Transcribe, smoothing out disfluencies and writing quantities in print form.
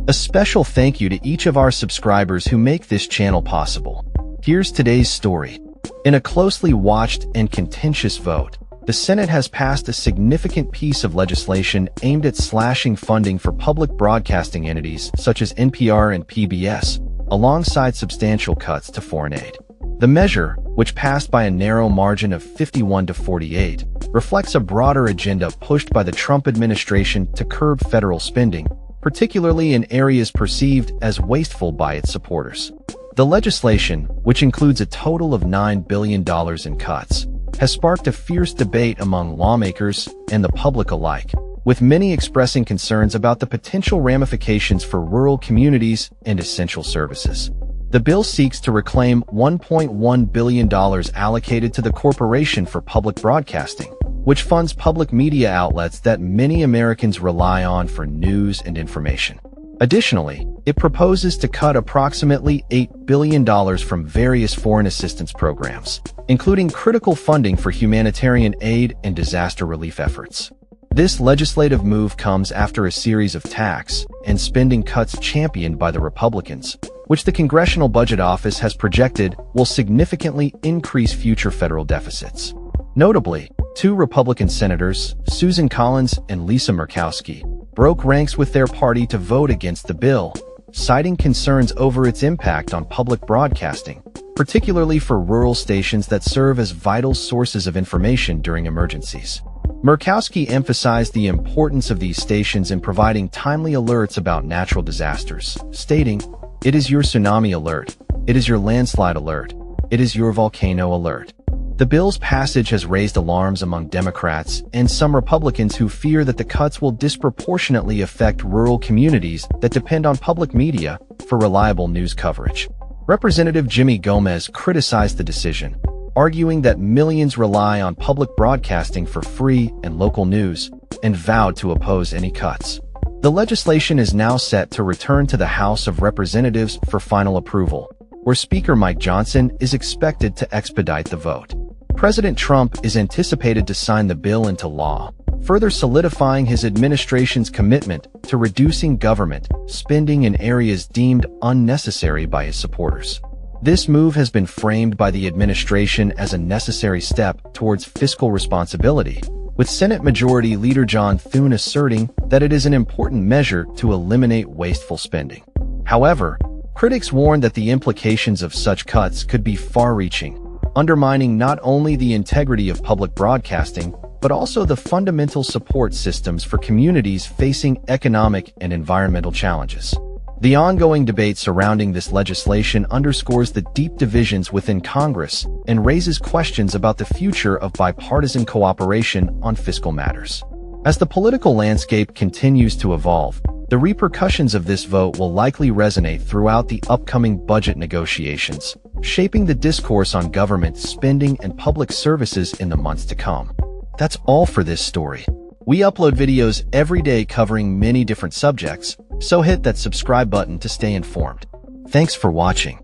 A special thank you to each of our subscribers who make this channel possible. Here's today's story. In a closely watched and contentious vote, the Senate has passed a significant piece of legislation aimed at slashing funding for public broadcasting entities such as NPR and PBS, alongside substantial cuts to foreign aid. The measure, which passed by a narrow margin of 51 to 48, reflects a broader agenda pushed by the Trump administration to curb federal spending, particularly in areas perceived as wasteful by its supporters. The legislation, which includes a total of $9 billion in cuts, has sparked a fierce debate among lawmakers and the public alike, with many expressing concerns about the potential ramifications for rural communities and essential services. The bill seeks to reclaim $1.1 billion allocated to the Corporation for Public Broadcasting, which funds public media outlets that many Americans rely on for news and information. Additionally, it proposes to cut approximately $8 billion from various foreign assistance programs, including critical funding for humanitarian aid and disaster relief efforts. This legislative move comes after a series of tax and spending cuts championed by the Republicans, which the Congressional Budget Office has projected will significantly increase future federal deficits. Notably, two Republican senators, Susan Collins and Lisa Murkowski, broke ranks with their party to vote against the bill, citing concerns over its impact on public broadcasting, particularly for rural stations that serve as vital sources of information during emergencies. Murkowski emphasized the importance of these stations in providing timely alerts about natural disasters, stating, "It is your tsunami alert, it is your landslide alert, it is your volcano alert." The bill's passage has raised alarms among Democrats and some Republicans who fear that the cuts will disproportionately affect rural communities that depend on public media for reliable news coverage. Representative Jimmy Gomez criticized the decision, arguing that millions rely on public broadcasting for free and local news, and vowed to oppose any cuts. The legislation is now set to return to the House of Representatives for final approval, where Speaker Mike Johnson is expected to expedite the vote. President Trump is anticipated to sign the bill into law, further solidifying his administration's commitment to reducing government spending in areas deemed unnecessary by his supporters. This move has been framed by the administration as a necessary step towards fiscal responsibility, with Senate Majority Leader John Thune asserting that it is an important measure to eliminate wasteful spending. However, critics warn that the implications of such cuts could be far-reaching, undermining not only the integrity of public broadcasting, but also the fundamental support systems for communities facing economic and environmental challenges. The ongoing debate surrounding this legislation underscores the deep divisions within Congress and raises questions about the future of bipartisan cooperation on fiscal matters. As the political landscape continues to evolve, the repercussions of this vote will likely resonate throughout the upcoming budget negotiations, shaping the discourse on government spending and public services in the months to come. That's all for this story. We upload videos every day covering many different subjects, so hit that subscribe button to stay informed. Thanks for watching.